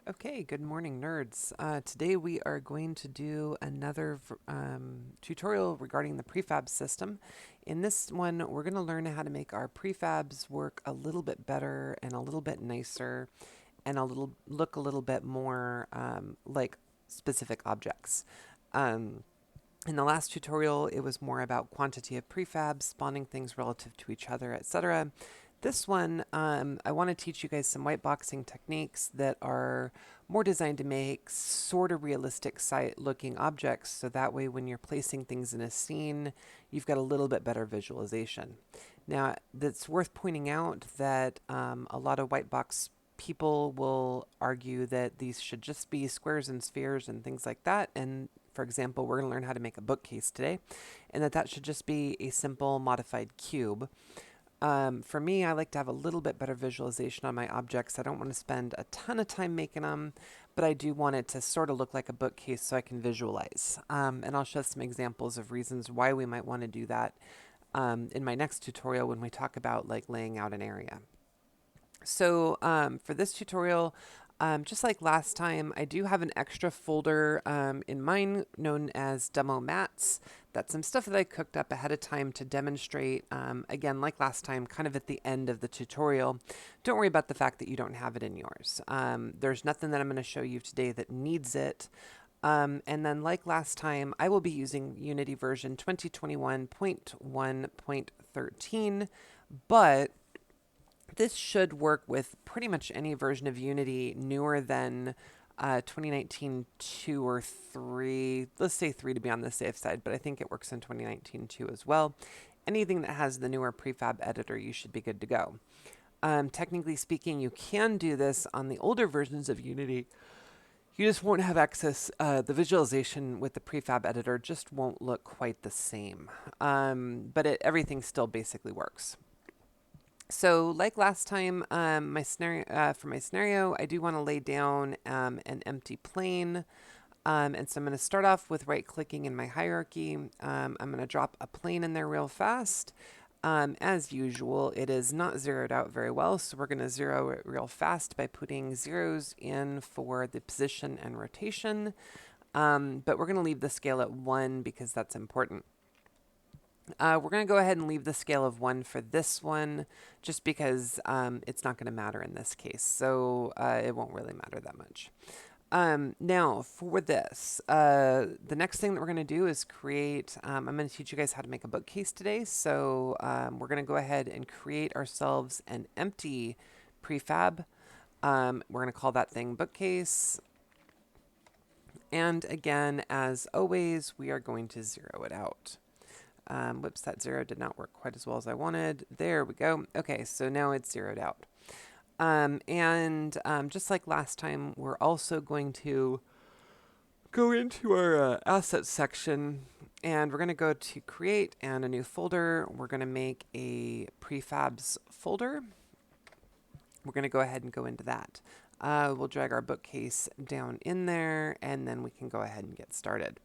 Okay, good morning, nerds. Today we are going to do another tutorial regarding the prefab system. In this one, we're going to learn how to make our prefabs work a little bit better and a little bit nicer and look a little bit more like specific objects. Um, in the last tutorial, it was more about quantity of prefabs, spawning things relative to each other, etc. This one, I want to teach you guys some whiteboxing techniques that are more designed to make sort of realistic site-looking objects, so that way when you're placing things in a scene, you've got a little bit better visualization. Now, it's worth pointing out that a lot of whitebox people will argue that these should just be squares and spheres and things like that, and for example, we're going to learn how to make a bookcase today, and that should just be a simple modified cube. For me, I like to have a little bit better visualization on my objects. I don't want to spend a ton of time making them, but I do want it to sort of look like a bookcase so I can visualize. And I'll show some examples of reasons why we might want to do that in my next tutorial when we talk about like laying out an area. So for this tutorial, just like last time, I do have an extra folder in mine known as Demo Mats. That's some stuff that I cooked up ahead of time to demonstrate, again, like last time, kind of at the end of the tutorial. Don't worry about the fact that you don't have it in yours. There's nothing that I'm going to show you today that needs it. And then like last time, I will be using Unity version 2021.1.13, but this should work with pretty much any version of Unity newer than 2019 2 or 3. Let's say 3 to be on the safe side, but I think it works in 2019 2 as well. Anything that has the newer Prefab Editor, you should be good to go. Technically speaking, you can do this on the older versions of Unity. You just won't have access. The visualization with the Prefab Editor just won't look quite the same. But everything still basically works. So like last time, for my scenario, I do want to lay down an empty plane. And so I'm going to start off with right-clicking in my hierarchy. I'm going to drop a plane in there real fast. As usual, it is not zeroed out very well, so we're going to zero it real fast by putting zeros in for the position and rotation. But we're going to leave the scale at 1 because that's important. We're going to go ahead and leave the scale of 1 for this one, just because it's not going to matter in this case, so it won't really matter that much. Now, for this, the next thing that we're going to do is create, I'm going to teach you guys how to make a bookcase today, so we're going to go ahead and create ourselves an empty prefab. We're going to call that thing bookcase. And again, as always, we are going to zero it out. Whoops, that 0 did not work quite as well as I wanted. There we go. Okay, so now it's zeroed out. Just like last time, we're also going to go into our assets section, and we're going to go to create and a new folder. We're going to make a prefabs folder. We're going to go ahead and go into that. We'll drag our bookcase down in there, and then we can go ahead and get started.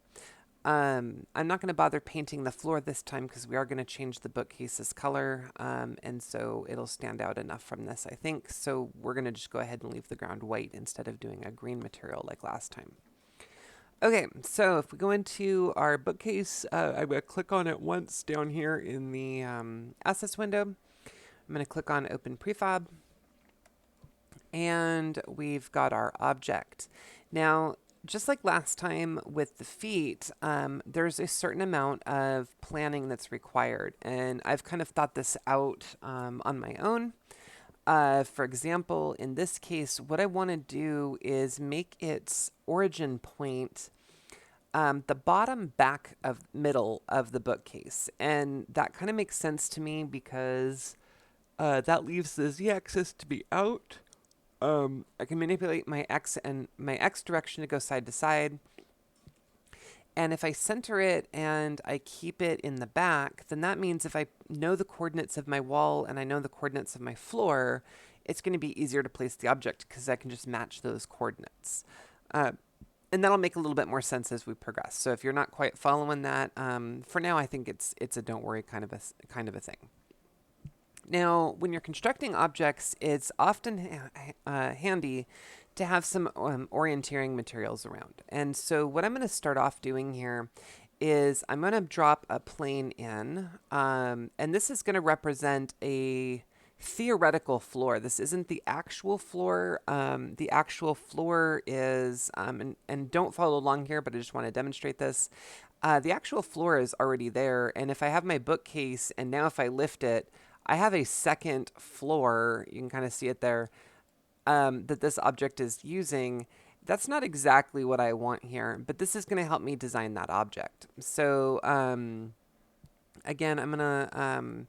I'm not going to bother painting the floor this time because we are going to change the bookcase's color, and so it'll stand out enough from this, I think. So we're going to just go ahead and leave the ground white instead of doing a green material like last time. Okay, so if we go into our bookcase, I'm going to click on it once down here in the assets window. I'm going to click on Open Prefab, and we've got our object. Now, just like last time with the feet, there's a certain amount of planning that's required, and I've kind of thought this out on my own. For example, in this case, what I want to do is make its origin point the bottom back of middle of the bookcase, and that kind of makes sense to me because that leaves the z-axis to be out. I can manipulate my x direction to go side to side. And if I center it and I keep it in the back, then that means if I know the coordinates of my wall and I know the coordinates of my floor, it's going to be easier to place the object because I can just match those coordinates. And that'll make a little bit more sense as we progress. So if you're not quite following that, for now I think it's a don't worry kind of a thing. Now, when you're constructing objects, it's often handy to have some orienteering materials around. And so what I'm going to start off doing here is I'm going to drop a plane in, and this is going to represent a theoretical floor. This isn't the actual floor. The actual floor is, and don't follow along here, but I just want to demonstrate this. The actual floor is already there, and if I have my bookcase, and now if I lift it, I have a second floor, you can kind of see it there, that this object is using. That's not exactly what I want here, but this is going to help me design that object. So again, I'm going to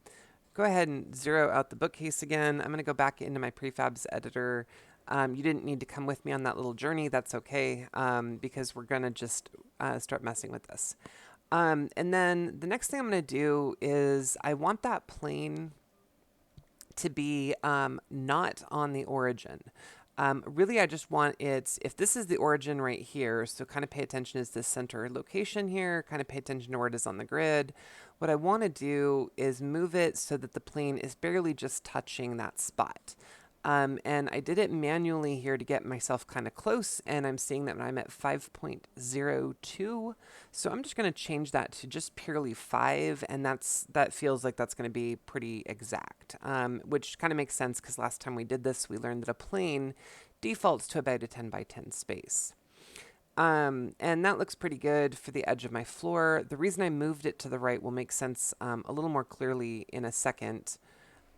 go ahead and zero out the bookcase again. I'm going to go back into my Prefabs editor. You didn't need to come with me on that little journey. That's okay, because we're going to just start messing with this. And then the next thing I'm going to do is I want that plane to be not on the origin. Really, I just want it, if this is the origin right here, so kind of pay attention is this center location here, kind of pay attention to where it is on the grid. What I want to do is move it so that the plane is barely just touching that spot. And I did it manually here to get myself kind of close, and I'm seeing that I'm at 5.02. So I'm just going to change that to just purely 5, and that feels like that's going to be pretty exact, which kind of makes sense because last time we did this, we learned that a plane defaults to about a 10 by 10 space. And that looks pretty good for the edge of my floor. The reason I moved it to the right will make sense a little more clearly in a second.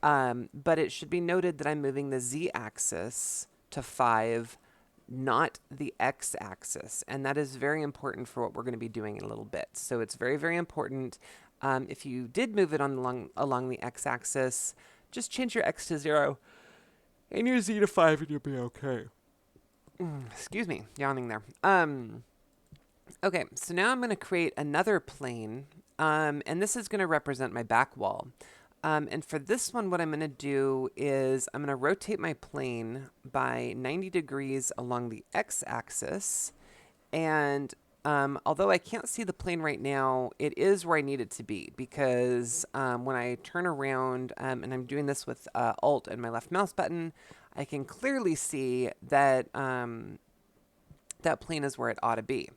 But it should be noted that I'm moving the z-axis to 5, not the x-axis. And that is very important for what we're going to be doing in a little bit. So it's very, very important. If you did move it along the x-axis, just change your x to 0 and your z to 5 and you'll be okay. Excuse me, yawning there. Okay, so now I'm going to create another plane, and this is going to represent my back wall. And for this one, what I'm going to do is I'm going to rotate my plane by 90 degrees along the x-axis. And although I can't see the plane right now, it is where I need it to be because when I turn around, and I'm doing this with Alt and my left mouse button, I can clearly see that that plane is where it ought to be.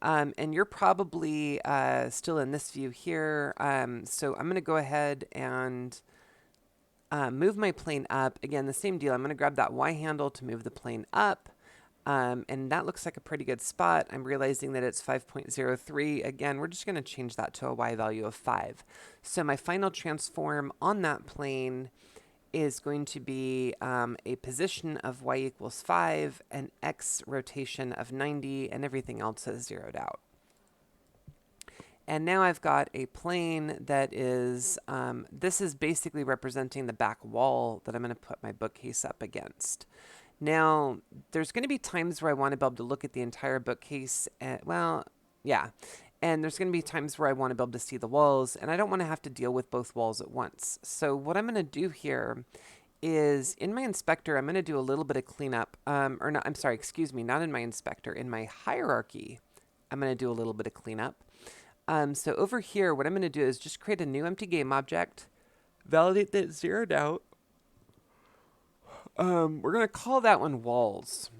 And you're probably still in this view here. So I'm going to go ahead and move my plane up. Again, the same deal. I'm going to grab that Y handle to move the plane up. And that looks like a pretty good spot. I'm realizing that it's 5.03. Again, we're just going to change that to a Y value of 5. So my final transform on that plane is going to be a position of y equals 5, an x rotation of 90, and everything else is zeroed out. And now I've got a plane that is, this is basically representing the back wall that I'm going to put my bookcase up against. Now, there's going to be times where I want to be able to look at the entire bookcase. Well, yeah. And there's going to be times where I want to be able to see the walls, and I don't want to have to deal with both walls at once. So what I'm going to do here is in my inspector, I'm going to do a little bit of cleanup. Or not, I'm sorry, excuse me, not in my inspector. In my hierarchy, I'm going to do a little bit of cleanup. So over here, what I'm going to do is just create a new empty game object, validate that it's zeroed out. We're going to call that one walls.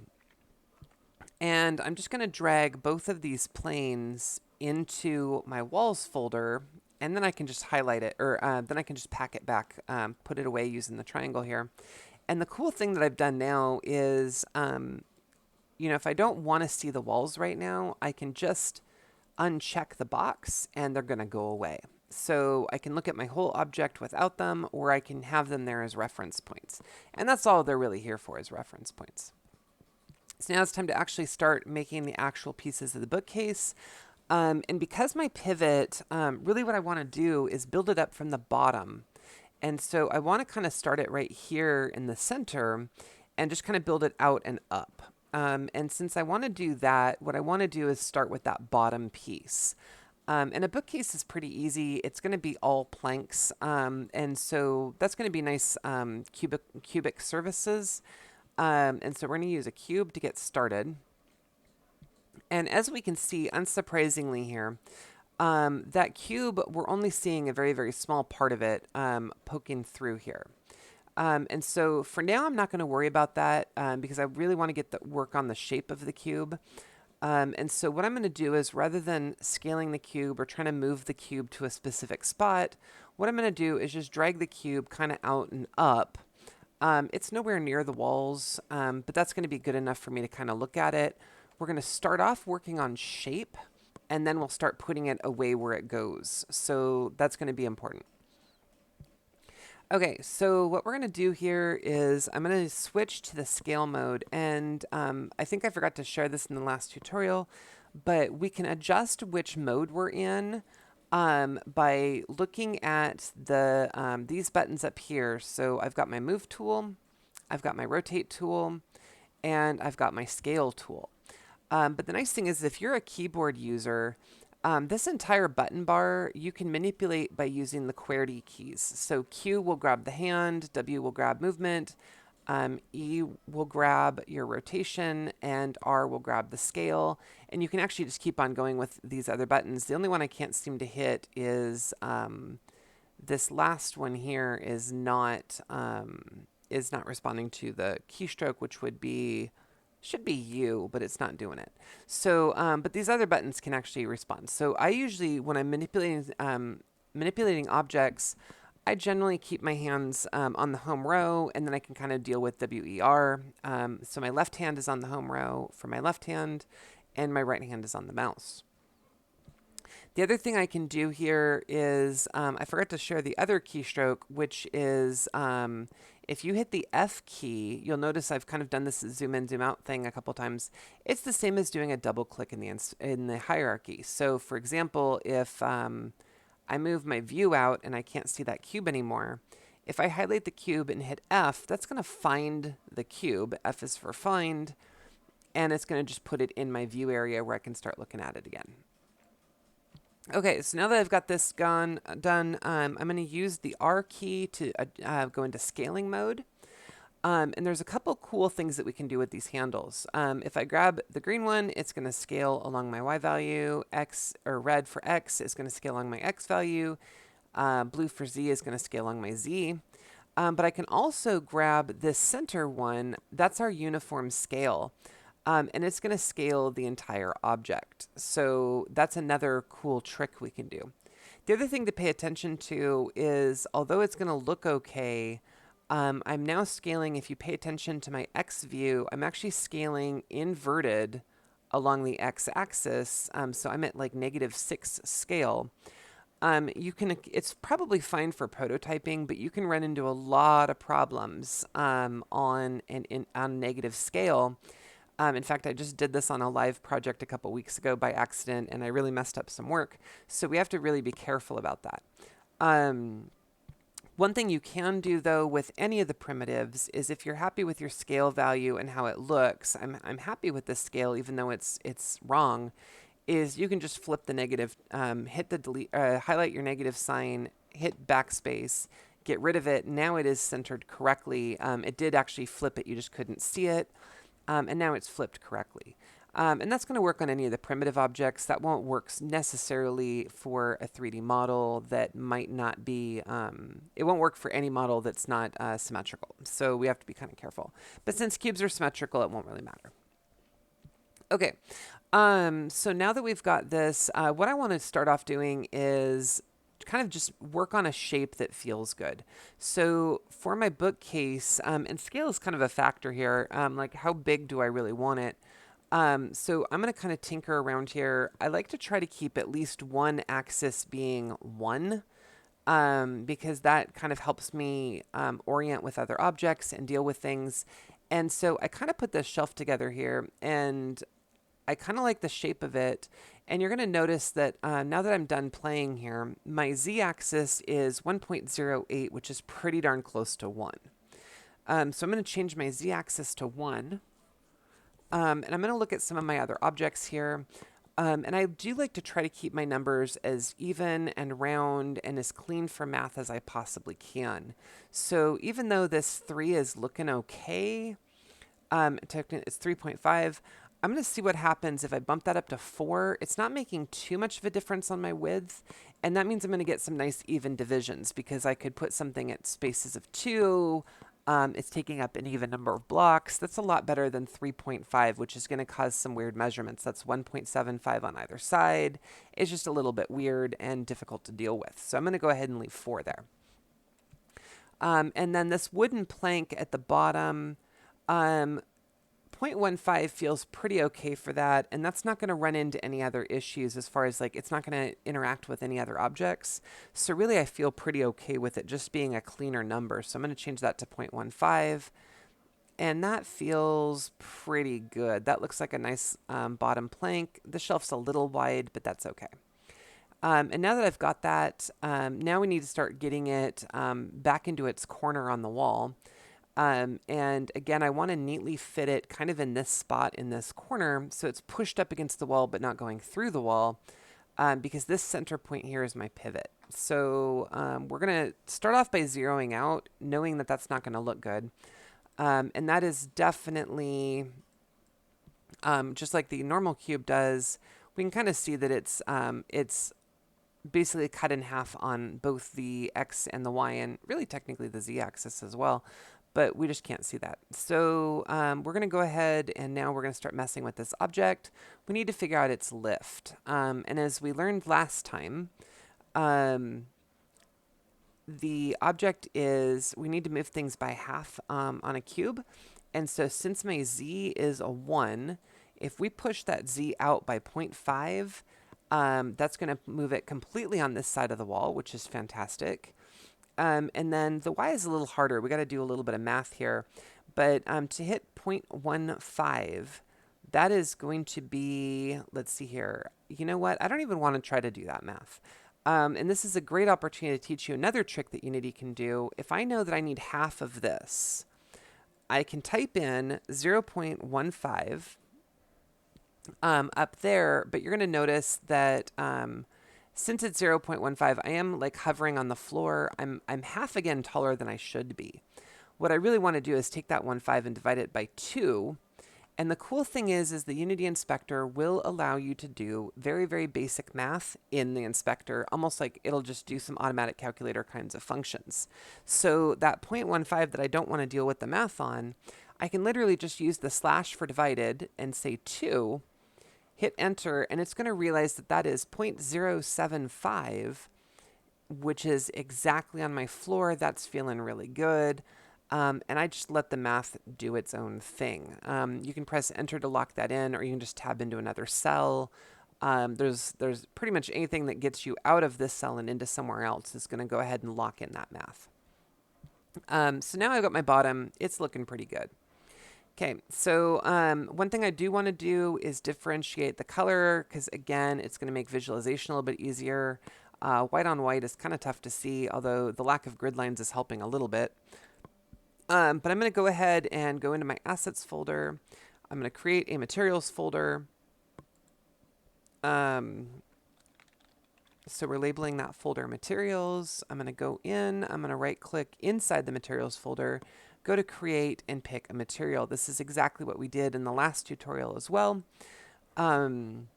And I'm just going to drag both of these planes into my walls folder, and then I can just highlight it, or then I can just pack it back, put it away using the triangle here. And the cool thing that I've done now is, you know, if I don't want to see the walls right now, I can just uncheck the box and they're going to go away. So I can look at my whole object without them, or I can have them there as reference points. And that's all they're really here for, is reference points. So now it's time to actually start making the actual pieces of the bookcase. And because my pivot, really what I want to do is build it up from the bottom. And so I want to kind of start it right here in the center and just kind of build it out and up. And since I want to do that, what I want to do is start with that bottom piece. And a bookcase is pretty easy. It's going to be all planks. And so that's going to be nice cubic surfaces. And so we're going to use a cube to get started. And as we can see, unsurprisingly here, that cube, we're only seeing a very, very small part of it poking through here. And so for now, I'm not going to worry about that because I really want to get the work on the shape of the cube. And so what I'm going to do is rather than scaling the cube or trying to move the cube to a specific spot, what I'm going to do is just drag the cube kind of out and up. It's nowhere near the walls, but that's going to be good enough for me to kind of look at it. We're going to start off working on shape, and then we'll start putting it away where it goes. So that's going to be important. Okay, so what we're going to do here is I'm going to switch to the scale mode. And I think I forgot to share this in the last tutorial, but we can adjust which mode we're in by looking at the these buttons up here. So I've got my move tool, I've got my rotate tool, and I've got my scale tool. But the nice thing is if you're a keyboard user, this entire button bar you can manipulate by using the QWERTY keys. So Q will grab the hand, W will grab movement, E will grab your rotation, and R will grab the scale. And you can actually just keep on going with these other buttons. The only one I can't seem to hit is this last one here is not responding to the keystroke, which should be U, but it's not doing it. So, but these other buttons can actually respond. So I usually, when I'm manipulating objects, I generally keep my hands on the home row, and then I can kind of deal with WER. So my left hand is on the home row for my left hand, and my right hand is on the mouse. The other thing I can do here is, I forgot to share the other keystroke, which is if you hit the F key, you'll notice I've kind of done this zoom in, zoom out thing a couple times. It's the same as doing a double click in the hierarchy. So for example, if I move my view out and I can't see that cube anymore, if I highlight the cube and hit F, that's going to find the cube. F is for find, and it's going to just put it in my view area where I can start looking at it again. Okay, so now that I've got this done, I'm going to use the R key to go into scaling mode. And there's a couple cool things that we can do with these handles. If I grab the green one, it's going to scale along my Y value. X, or red for X, is going to scale along my X value. Blue for Z is going to scale along my Z. But I can also grab this center one. That's our uniform scale. And it's going to scale the entire object. So that's another cool trick we can do. The other thing to pay attention to is, although it's going to look okay, I'm now scaling, if you pay attention to my X view, I'm actually scaling inverted along the X axis. So I'm at like -6 scale. It's probably fine for prototyping, but you can run into a lot of problems on negative scale. In fact, I just did this on a live project a couple weeks ago by accident, and I really messed up some work. So we have to really be careful about that. One thing you can do, though, with any of the primitives is if you're happy with your scale value and how it looks, I'm happy with this scale, even though it's wrong, is you can just flip the negative, hit the delete, highlight your negative sign, hit backspace, get rid of it. Now it is centered correctly. It did actually flip it. You just couldn't see it. And now it's flipped correctly. And that's going to work on any of the primitive objects. That won't work necessarily for a 3D model that might not be, it won't work for any model that's not symmetrical. So we have to be kind of careful. But since cubes are symmetrical, it won't really matter. Okay, so now that we've got this, what I want to start off doing is kind of just work on a shape that feels good. So for my bookcase, and scale is kind of a factor here, like how big do I really want it? So I'm going to kind of tinker around here. I like to try to keep at least one axis being 1, because that kind of helps me orient with other objects and deal with things. And so I kind of put this shelf together here, and I kind of like the shape of it. And you're going to notice that now that I'm done playing here, my z-axis is 1.08, which is pretty darn close to 1. So I'm going to change my z-axis to 1. And I'm going to look at some of my other objects here. And I do like to try to keep my numbers as even and round and as clean for math as I possibly can. So even though this 3 is looking okay, it's 3.5, I'm going to see what happens if I bump that up to 4. It's not making too much of a difference on my width, and that means I'm going to get some nice even divisions, because I could put something at spaces of 2, It's taking up an even number of blocks. That's a lot better than 3.5, which is going to cause some weird measurements. That's 1.75 on either side. It's just a little bit weird and difficult to deal with. So I'm going to go ahead and leave 4 there. And then this wooden plank at the bottom, 0.15 feels pretty okay for that, and that's not going to run into any other issues as far as like it's not going to interact with any other objects. So really I feel pretty okay with it just being a cleaner number. So I'm going to change that to 0.15, and that feels pretty good. That looks like a nice bottom plank. The shelf's a little wide, but that's okay. And now that I've got that, now we need to start getting it back into its corner on the wall. And again, I want to neatly fit it kind of in this spot in this corner so it's pushed up against the wall but not going through the wall, because this center point here is my pivot. So we're going to start off by zeroing out, knowing that that's not going to look good. And that is definitely just like the normal cube does. We can kind of see that it's basically cut in half on both the X and the Y, and really technically the Z axis as well. But we just can't see that. So we're going to go ahead and now we're going to start messing with this object. We need to figure out its lift. And as we learned last time, the object is, we need to move things by half on a cube. And so since my Z is a 1, if we push that Z out by 0.5, that's going to move it completely on this side of the wall, which is fantastic. And then the Y is a little harder. We got to do a little bit of math here. But to hit 0.15, that is going to be, let's see here. You know what? I don't even want to try to do that math. And this is a great opportunity to teach you another trick that Unity can do. If I know that I need half of this, I can type in 0.15 up there, but you're going to notice that since it's 0.15, I am like hovering on the floor. I'm half again taller than I should be. What I really want to do is take that 1.5 and divide it by 2. And the cool thing is the Unity Inspector will allow you to do very, very basic math in the inspector, almost like it'll just do some automatic calculator kinds of functions. So that 0.15 that I don't want to deal with the math on, I can literally just use the slash for divided and say 2, hit enter, and it's going to realize that that is 0.075, which is exactly on my floor. That's feeling really good. And I just let the math do its own thing. You can press enter to lock that in, or you can just tab into another cell. There's pretty much anything that gets you out of this cell and into somewhere else is going to go ahead and lock in that math. So now I've got my bottom. It's looking pretty good. Okay, so one thing I do want to do is differentiate the color, because again, it's going to make visualization a little bit easier. White on white is kind of tough to see, although the lack of grid lines is helping a little bit. But I'm going to go ahead and go into my assets folder. I'm going to create a materials folder. So we're labeling that folder materials. I'm going to go in, I'm going to right click inside the materials folder, go to create and pick a material. This is exactly what we did in the last tutorial as well. I'm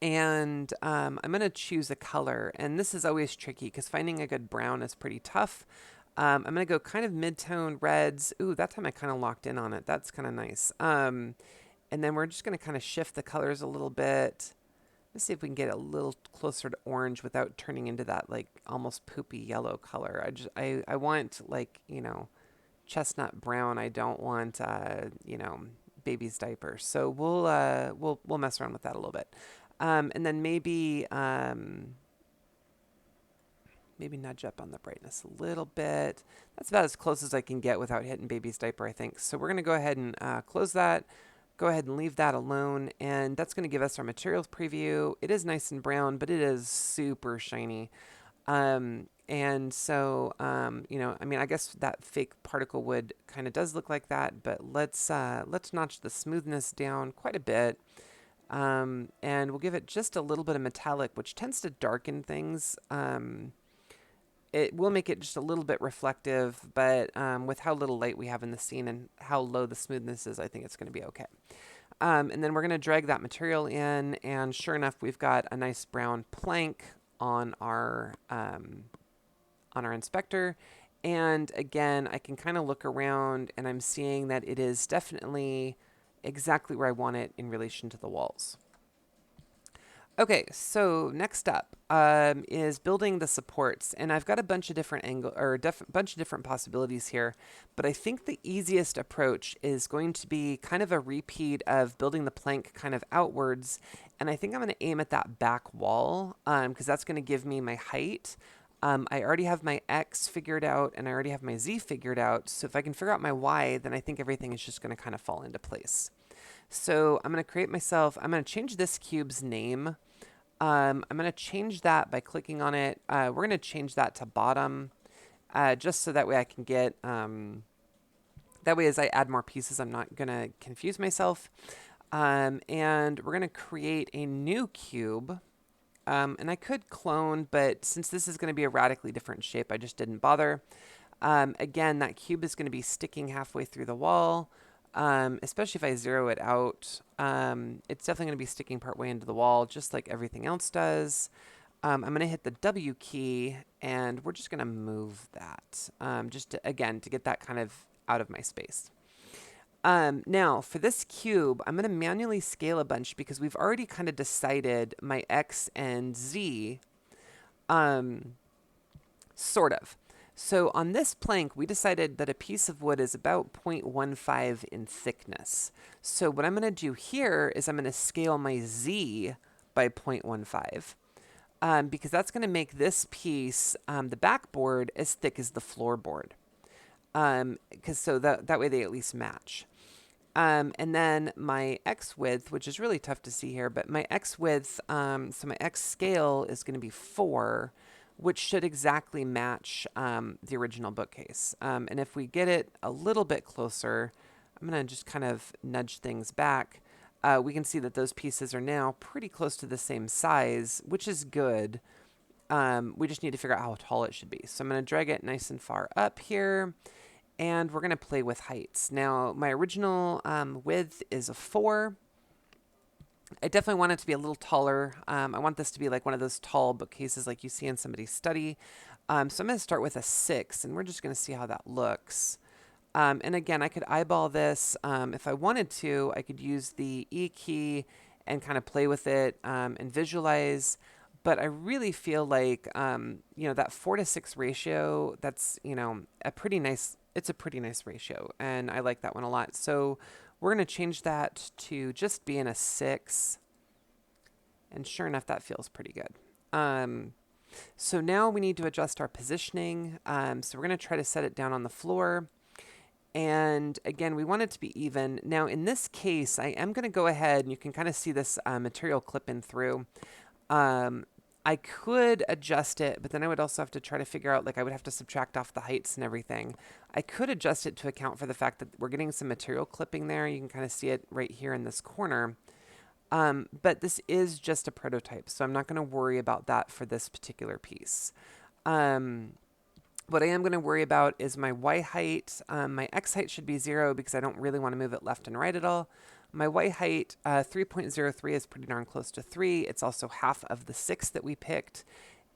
going to choose a color, and this is always tricky because finding a good brown is pretty tough. I'm going to go kind of mid-tone reds. Ooh, that time I kind of locked in on it. That's kind of nice. And then we're just going to kind of shift the colors a little bit. Let's see if we can get a little closer to orange without turning into that like almost poopy yellow color. I want like, you know, chestnut brown. I don't want, you know, baby's diapers. So we'll mess around with that a little bit. And then maybe nudge up on the brightness a little bit. That's about as close as I can get without hitting baby's diaper, I think. So we're going to go ahead and close that. Go ahead and leave that alone. And that's going to give us our materials preview. It is nice and brown, but it is super shiny. And so, you know, I mean, I guess that fake particle wood kind of does look like that, but let's notch the smoothness down quite a bit. And we'll give it just a little bit of metallic, which tends to darken things. It will make it just a little bit reflective, but with how little light we have in the scene and how low the smoothness is, I think it's going to be okay. And then we're going to drag that material in, and sure enough, we've got a nice brown plank on our inspector. And again, I can kind of look around and I'm seeing that it is definitely exactly where I want it in relation to the walls. Okay, so next up is building the supports, and I've got a bunch of different bunch of different possibilities here, but I think the easiest approach is going to be kind of a repeat of building the plank kind of outwards, and I think I'm going to aim at that back wall because that's going to give me my height. I already have my X figured out, and I already have my Z figured out, so if I can figure out my Y, then I think everything is just going to kind of fall into place. So I'm going to I'm going to change this cube's name. I'm going to change that by clicking on it. We're going to change that to bottom, just so that way I can get, that way as I add more pieces, I'm not going to confuse myself. And we're going to create a new cube. And I could clone, but since this is going to be a radically different shape, I just didn't bother. Again, that cube is going to be sticking halfway through the wall. Especially if I zero it out, it's definitely going to be sticking partway into the wall, just like everything else does. I'm going to hit the W key, and we're just going to move that, just to, again, to get that kind of out of my space. Now, for this cube, I'm going to manually scale a bunch because we've already kind of decided my X and Z, sort of. So on this plank, we decided that a piece of wood is about 0.15 in thickness. So what I'm going to do here is I'm going to scale my Z by 0.15 because that's going to make this piece, the backboard, as thick as the floorboard. So that way they at least match. And then my X width, which is really tough to see here, but my X width, so my X scale is going to be 4, which should exactly match the original bookcase. And if we get it a little bit closer, I'm going to just kind of nudge things back. We can see that those pieces are now pretty close to the same size, which is good. We just need to figure out how tall it should be. So I'm going to drag it nice and far up here, and we're going to play with heights. Now, my original width is a 4. I definitely want it to be a little taller. I want this to be like one of those tall bookcases like you see in somebody's study. So I'm going to start with a 6, and we're just going to see how that looks. And again, I could eyeball this. If I wanted to, I could use the E key and kind of play with it and visualize. But I really feel like, that 4:6 ratio, that's, it's a pretty nice ratio. And I like that one a lot. So we're going to change that to just being a 6. And sure enough, that feels pretty good. So now we need to adjust our positioning. So we're going to try to set it down on the floor. And again, we want it to be even. Now, in this case, I am going to go ahead, and you can kind of see this material clipping through. I could adjust it, but then I would also have to try to figure out, I would have to subtract off the heights and everything. I could adjust it to account for the fact that we're getting some material clipping there. You can kind of see it right here in this corner. But this is just a prototype, so I'm not going to worry about that for this particular piece. What I am going to worry about is my Y height. My X height should be 0 because I don't really want to move it left and right at all. My Y height, 3.03 is pretty darn close to 3. It's also half of the 6 that we picked.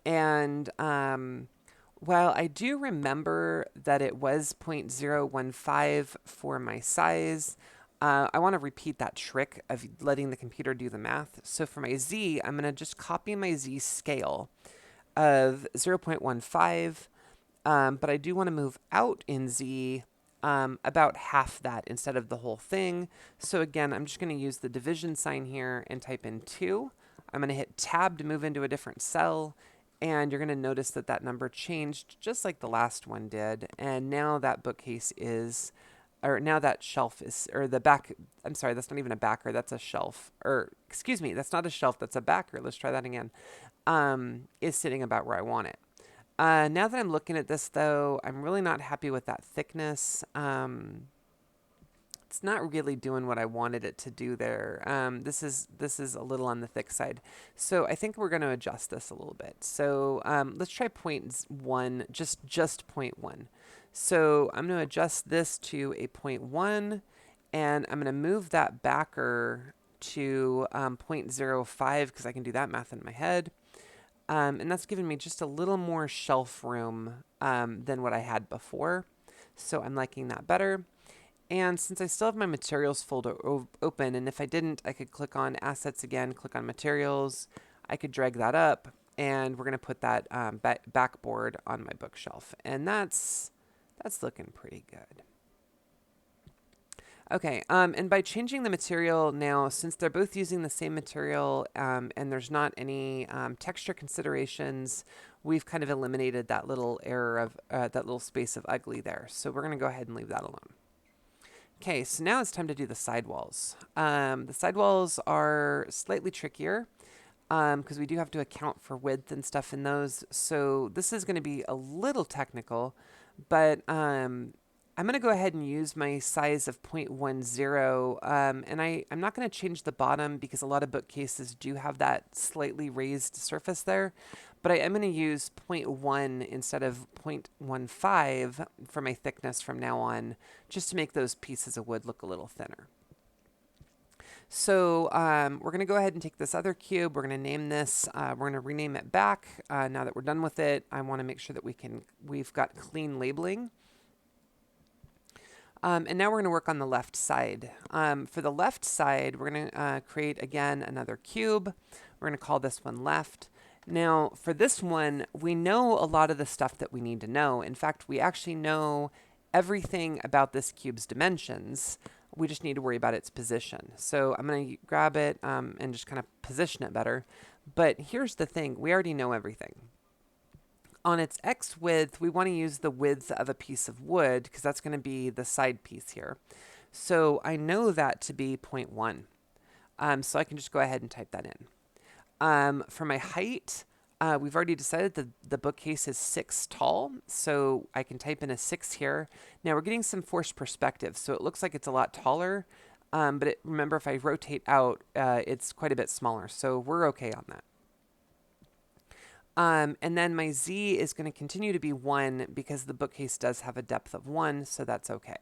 And while I do remember that it was 0.015 for my size, I want to repeat that trick of letting the computer do the math. So for my Z, I'm going to just copy my Z scale of 0.15. But I do want to move out in Z about half that instead of the whole thing. So again, I'm just going to use the division sign here and type in 2. I'm going to hit Tab to move into a different cell. And you're going to notice that that number changed just like the last one did. And now that bookcase is, or now that shelf is, or the back, I'm sorry, that's not even a backer, that's a shelf. Or, excuse me, that's not a shelf, that's a backer. Let's try that again. Is sitting about where I want it. Now that I'm looking at this, though, I'm really not happy with that thickness. It's not really doing what I wanted it to do there. This is a little on the thick side. So I think we're going to adjust this a little bit. So let's try 0.1, just 0.1. So I'm going to adjust this to a 0.1, and I'm going to move that backer to 0.05 because I can do that math in my head. And that's given me just a little more shelf room than what I had before. So I'm liking that better. And since I still have my materials folder open, and if I didn't, I could click on assets again, click on materials. I could drag that up, and we're going to put that backboard on my bookshelf. And that's looking pretty good. Okay, and by changing the material now, since they're both using the same material and there's not any texture considerations, we've kind of eliminated that little error of that little space of ugly there. So we're going to go ahead and leave that alone. Okay, so now it's time to do the sidewalls. The sidewalls are slightly trickier because we do have to account for width and stuff in those. So this is going to be a little technical, but I'm going to go ahead and use my size of 0.10, and I'm not going to change the bottom because a lot of bookcases do have that slightly raised surface there, but I am going to use 0.1 instead of 0.15 for my thickness from now on, just to make those pieces of wood look a little thinner. So we're going to go ahead and take this other cube. We're going to name this. We're going to rename it back. Now that we're done with it, I want to make sure that we've got clean labeling. And now we're going to work on the left side. For the left side, we're going to create, again, another cube. We're going to call this one left. Now, for this one, we know a lot of the stuff that we need to know. In fact, we actually know everything about this cube's dimensions. We just need to worry about its position. So I'm going to grab it and just kind of position it better. But here's the thing. We already know everything. On its X width, we want to use the width of a piece of wood because that's going to be the side piece here. So I know that to be 0.1. So I can just go ahead and type that in. For my height, we've already decided that the bookcase is 6 tall, so I can type in a 6 here. Now we're getting some forced perspective, so it looks like it's a lot taller, but remember if I rotate out, it's quite a bit smaller, so we're okay on that. And then my Z is going to continue to be 1 because the bookcase does have a depth of 1, so that's okay.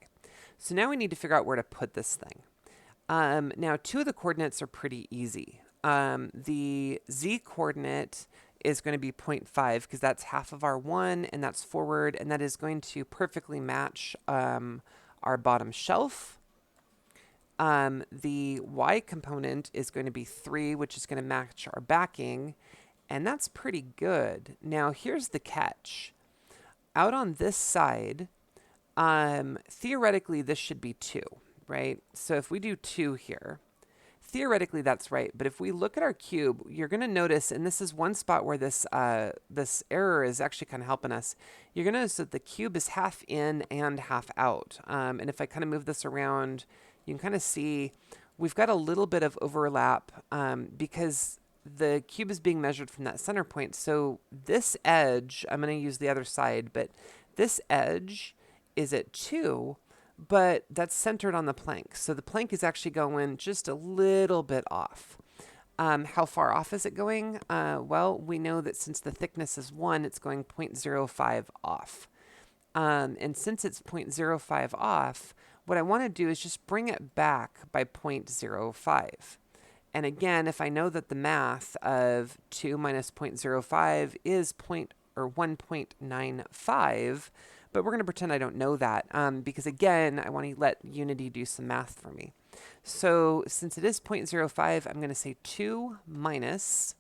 So now we need to figure out where to put this thing. Now 2 of the coordinates are pretty easy. The Z coordinate is going to be 0.5 because that's half of our 1 and that's forward, and that is going to perfectly match our bottom shelf. The Y component is going to be 3, which is going to match our backing. And that's pretty good. Now, here's the catch. Out on this side, theoretically, this should be 2, right? So if we do 2 here, theoretically, that's right. But if we look at our cube, you're going to notice, and this is one spot where this error is actually kind of helping us. You're going to notice that the cube is half in and half out. And if I kind of move this around, you can kind of see we've got a little bit of overlap because the cube is being measured from that center point. So this edge, I'm going to use the other side, but this edge is at 2, but that's centered on the plank. So the plank is actually going just a little bit off. How far off is it going? Well, we know that since the thickness is 1, it's going 0.05 off. And since it's 0.05 off, what I want to do is just bring it back by 0.05. And again, if I know that the math of 2 minus 0.05 is 1.95, but we're going to pretend I don't know that because, again, I want to let Unity do some math for me. So since it is 0.05, I'm going to say 2 minus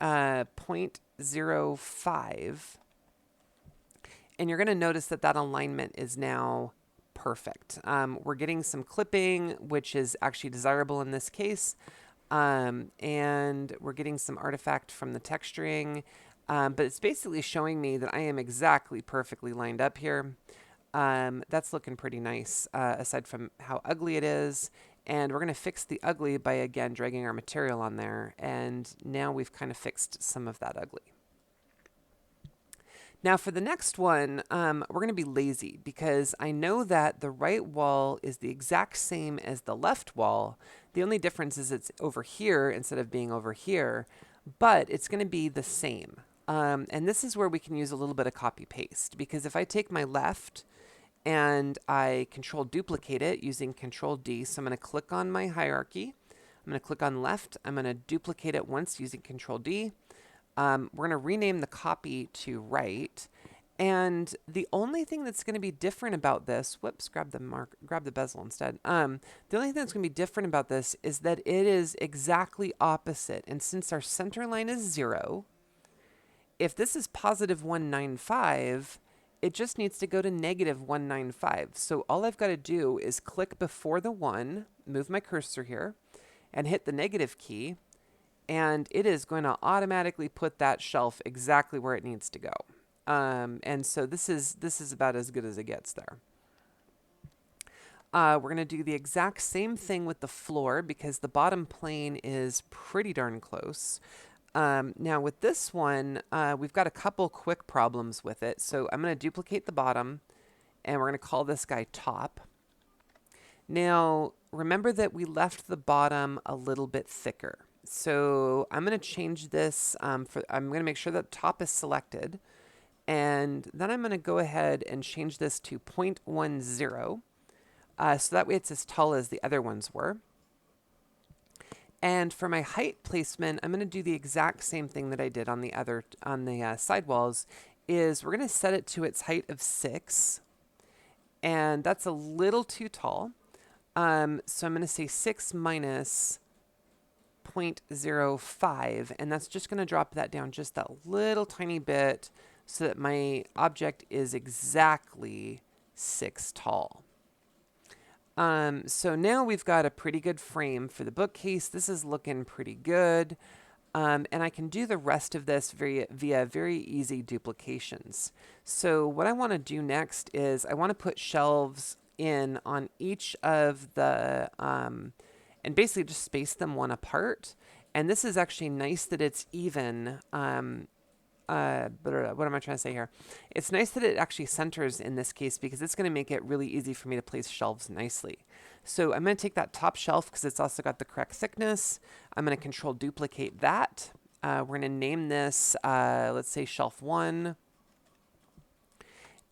0.05. And you're going to notice that that alignment is now perfect. We're getting some clipping, which is actually desirable in this case. And we're getting some artifact from the texturing. But it's basically showing me that I am exactly perfectly lined up here. That's looking pretty nice, aside from how ugly it is. And we're going to fix the ugly by, again, dragging our material on there. And now we've kind of fixed some of that ugly. Now for the next one, we're going to be lazy because I know that the right wall is the exact same as the left wall. The only difference is it's over here instead of being over here, but it's going to be the same. And this is where we can use a little bit of copy paste, because if I take my left and I control duplicate it using Control D, so I'm going to click on my hierarchy. I'm going to click on left. I'm going to duplicate it once using Control D. We're going to rename the copy to right. And the only thing that's going to be different about this, whoops, grab the bezel instead. The only thing that's going to be different about this is that it is exactly opposite. And since our center line is 0, if this is positive 195, it just needs to go to negative 195. So all I've got to do is click before the 1, move my cursor here, and hit the negative key, and it is going to automatically put that shelf exactly where it needs to go. And so this is about as good as it gets there. We're going to do the exact same thing with the floor because the bottom plane is pretty darn close. Now with this one, we've got a couple quick problems with it. So I'm going to duplicate the bottom, and we're going to call this guy top. Now, remember that we left the bottom a little bit thicker. So I'm going to change this. I'm going to make sure that top is selected. And then I'm going to go ahead and change this to 0.10. So that way it's as tall as the other ones were. And for my height placement, I'm going to do the exact same thing that I did on the sidewalls. Is we're going to set it to its height of 6. And that's a little too tall. So I'm going to say 6 minus 0.05. And that's just going to drop that down just that little tiny bit, so that my object is exactly 6 tall. So now we've got a pretty good frame for the bookcase. This is looking pretty good. And I can do the rest of this via very easy duplications. So what I want to do next is I want to put shelves in on each of the, and basically just space them one apart. And this is actually nice that it's even. What am I trying to say here? It's nice that it actually centers in this case because it's going to make it really easy for me to place shelves nicely. So I'm going to take that top shelf because it's also got the correct thickness. I'm going to control duplicate that. We're going to name this, let's say shelf 1.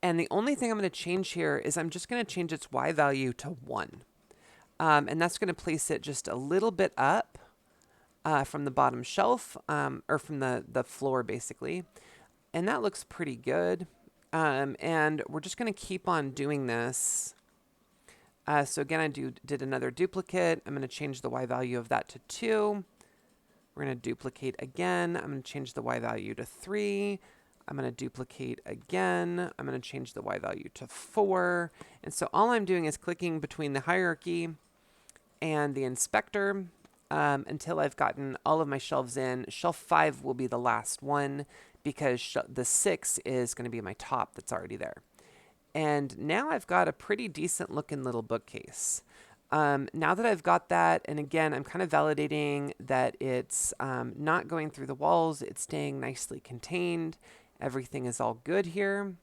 And the only thing I'm going to change here is I'm just going to change its Y value to 1. And that's going to place it just a little bit up. From the bottom shelf, or from the floor, basically. And that looks pretty good. And we're just going to keep on doing this. So again, I did another duplicate. I'm going to change the Y value of that to 2. We're going to duplicate again. I'm going to change the Y value to 3. I'm going to duplicate again. I'm going to change the Y value to 4. And so all I'm doing is clicking between the hierarchy and the inspector. Until I've gotten all of my shelves in. Shelf 5 will be the last one because the 6 is going to be my top that's already there. And now I've got a pretty decent looking little bookcase. Now that I've got that, and again, I'm kind of validating that it's not going through the walls, it's staying nicely contained. Everything is all good here.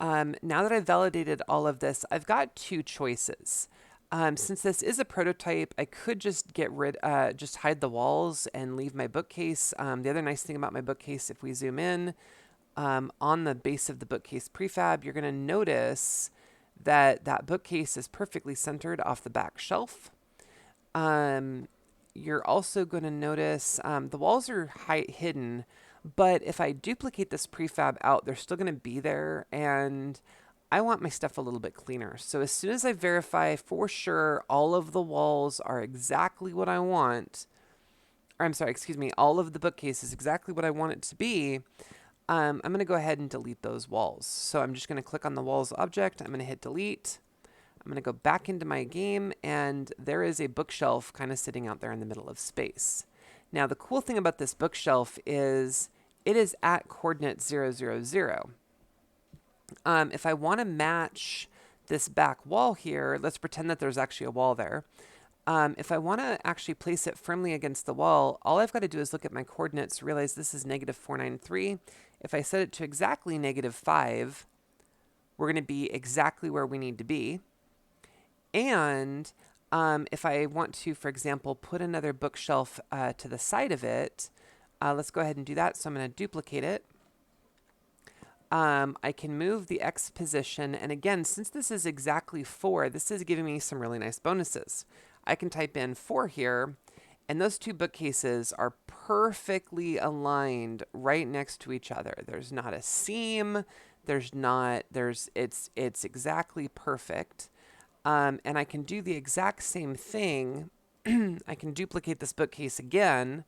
Now that I've validated all of this, I've got 2 choices. Since this is a prototype, I could just just hide the walls and leave my bookcase. The other nice thing about my bookcase, if we zoom in, on the base of the bookcase prefab, you're going to notice that that bookcase is perfectly centered off the back shelf. You're also going to notice the walls are hidden, but if I duplicate this prefab out, they're still going to be there, and I want my stuff a little bit cleaner. So as soon as I verify for sure all of the walls are exactly what I want, or I'm sorry, excuse me, all of the bookcase is exactly what I want it to be, I'm going to go ahead and delete those walls. So I'm just going to click on the walls object. I'm going to hit delete. I'm going to go back into my game, and there is a bookshelf kind of sitting out there in the middle of space. Now, the cool thing about this bookshelf is it is at coordinate 0, 0, 0. If I want to match this back wall here, let's pretend that there's actually a wall there. If I want to actually place it firmly against the wall, all I've got to do is look at my coordinates, realize this is negative 493. If I set it to exactly negative 5, we're going to be exactly where we need to be. And if I want to, for example, put another bookshelf to the side of it, let's go ahead and do that. So I'm going to duplicate it. I can move the X position, and again, since this is exactly 4, this is giving me some really nice bonuses. I can type in 4 here, And those two bookcases are perfectly aligned right next to each other. There's not a seam. It's exactly perfect. And I can do the exact same thing. I can duplicate this bookcase again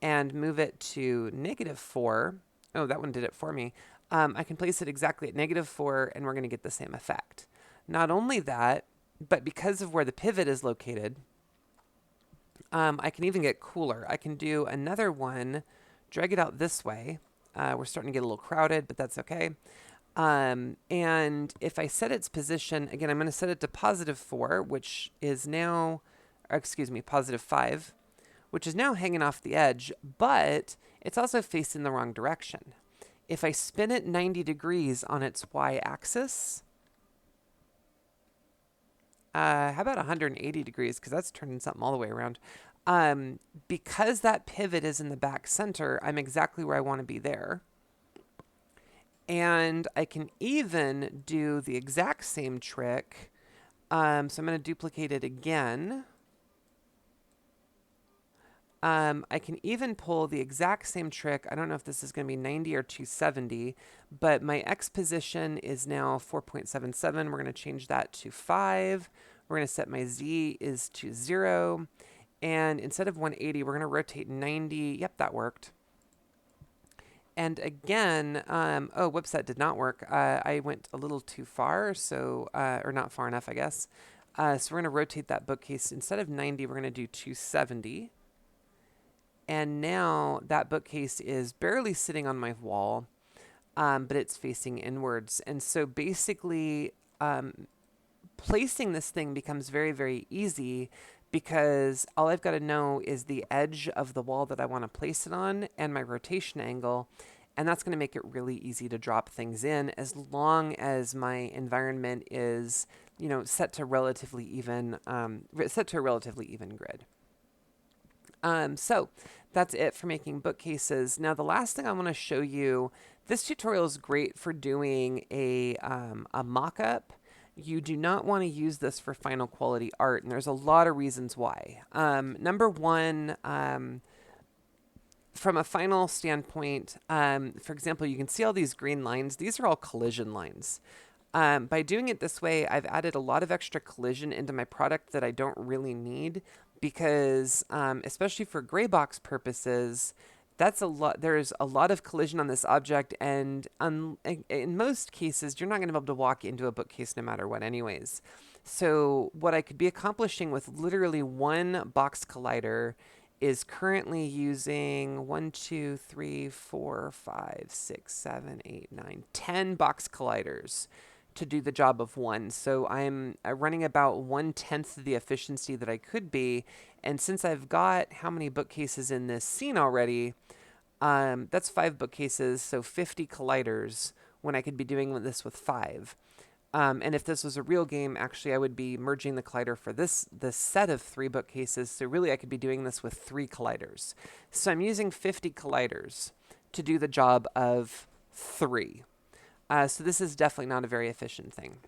and move it to -4. Oh, that one did it for me. I can place it exactly at -4, and we're going to get the same effect. Not only that, but because of where the pivot is located, I can even get cooler. I can do another one, drag it out this way. We're starting to get a little crowded, but that's okay. And if I set its position, again, I'm going to set it to +4, which is now, +5, which is now hanging off the edge, but it's also facing the wrong direction. If I spin it 90 degrees on its y-axis, how about 180 degrees? Because that's turning something all the way around. Because that pivot is in the back center, I'm exactly where I want to be there. And I can even do the exact same trick. So I'm going to duplicate it again. I can even pull the exact same trick. I don't know if this is going to be 90 or 270, but my X position is now 4.77. We're going to change that to 5. We're going to set my Z is to 0. And instead of 180, we're going to rotate 90. Yep, that worked. And again, oh, whoops, that did not work. I went a little too far, so, or not far enough, I guess. So we're going to rotate that bookcase. Instead of 90, we're going to do 270. And now that bookcase is barely sitting on my wall, but it's facing inwards. And so basically, placing this thing becomes very, very easy because all I've got to know is the edge of the wall that I want to place it on and my rotation angle. And that's going to make it really easy to drop things in as long as my environment is, set to a relatively even grid. So that's it for making bookcases. Now, the last thing I want to show you, this tutorial is great for doing a mock-up. You do not want to use this for final quality art, and there's a lot of reasons why. Number one, from a final standpoint, for example, you can see all these green lines. These are all collision lines. By doing it this way, I've added a lot of extra collision into my product that I don't really need because, especially for Greybox purposes, that's a lot. There's a lot of collision on this object, and in most cases, you're not going to be able to walk into a bookcase no matter what anyways. So what I could be accomplishing with literally one box collider is currently using 1, 2, 3, 4, 5, 6, 7, 8, 9, 10 box colliders to do the job of one. So I'm running about 1/10 the efficiency that I could be. And since I've got how many bookcases in this scene already, that's 5 bookcases, so 50 colliders when I could be doing this with 5. And if this was a real game, actually, I would be merging the collider for this set of 3 bookcases. So really, I could be doing this with 3 colliders. So I'm using 50 colliders to do the job of 3. So this is definitely not a very efficient thing.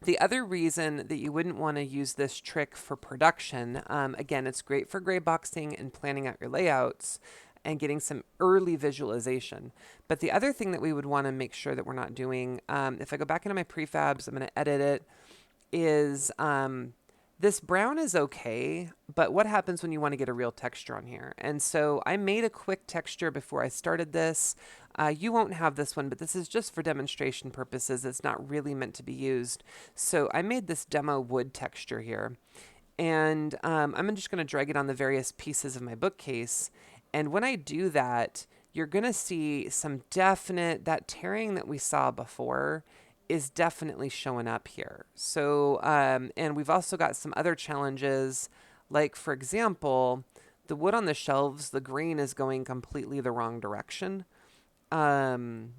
The other reason that you wouldn't want to use this trick for production, again, it's great for grayboxing and planning out your layouts and getting some early visualization. But the other thing that we would want to make sure that we're not doing, if I go back into my prefabs, I'm going to edit it, is this brown is okay, but what happens when you want to get a real texture on here? And so I made a quick texture before I started this. You won't have this one, but this is just for demonstration purposes. It's not really meant to be used. So I made this demo wood texture here. And I'm just going to drag it on the various pieces of my bookcase. And when I do that, you're going to see some definite, that tearing that we saw before is definitely showing up here. So, and we've also got some other challenges, like, for example, the wood on the shelves, the grain is going completely the wrong direction. There's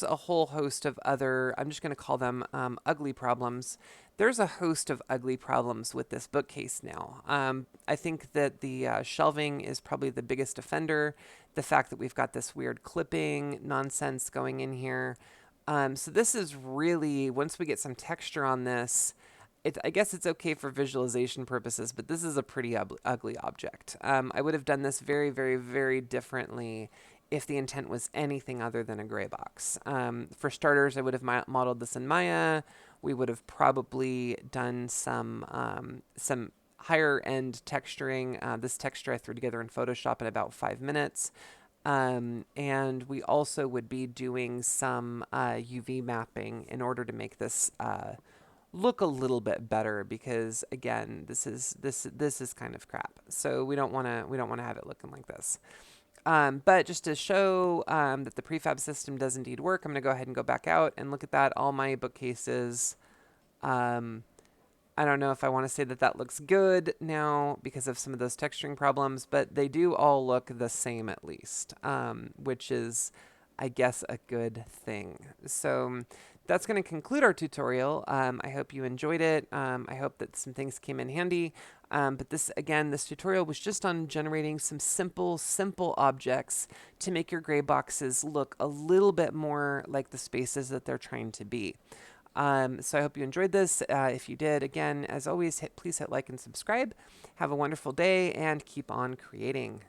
a whole host of other, I'm just going to call them ugly problems. There's a host of ugly problems with this bookcase now. I think that the shelving is probably the biggest offender. The fact that we've got this weird clipping nonsense going in here. So this is really, once we get some texture on this, I guess it's okay for visualization purposes, but this is a pretty ugly object. I would have done this very, very, very differently if the intent was anything other than a gray box. For starters, I would have modeled this in Maya. We would have probably done some higher end texturing. This texture I threw together in Photoshop in about 5 minutes. And we also would be doing some UV mapping in order to make this look a little bit better, because again, this is kind of crap. So we don't want to have it looking like this. But just to show that the prefab system does indeed work, I'm going to go ahead and go back out and look at that. All my bookcases. I don't know if I want to say that that looks good now because of some of those texturing problems, but they do all look the same at least, which is, I guess, a good thing. So that's going to conclude our tutorial. I hope you enjoyed it. I hope that some things came in handy. But this tutorial was just on generating some simple objects to make your gray boxes look a little bit more like the spaces that they're trying to be. So I hope you enjoyed this. If you did, again, as always, please hit like and subscribe. Have a wonderful day and keep on creating.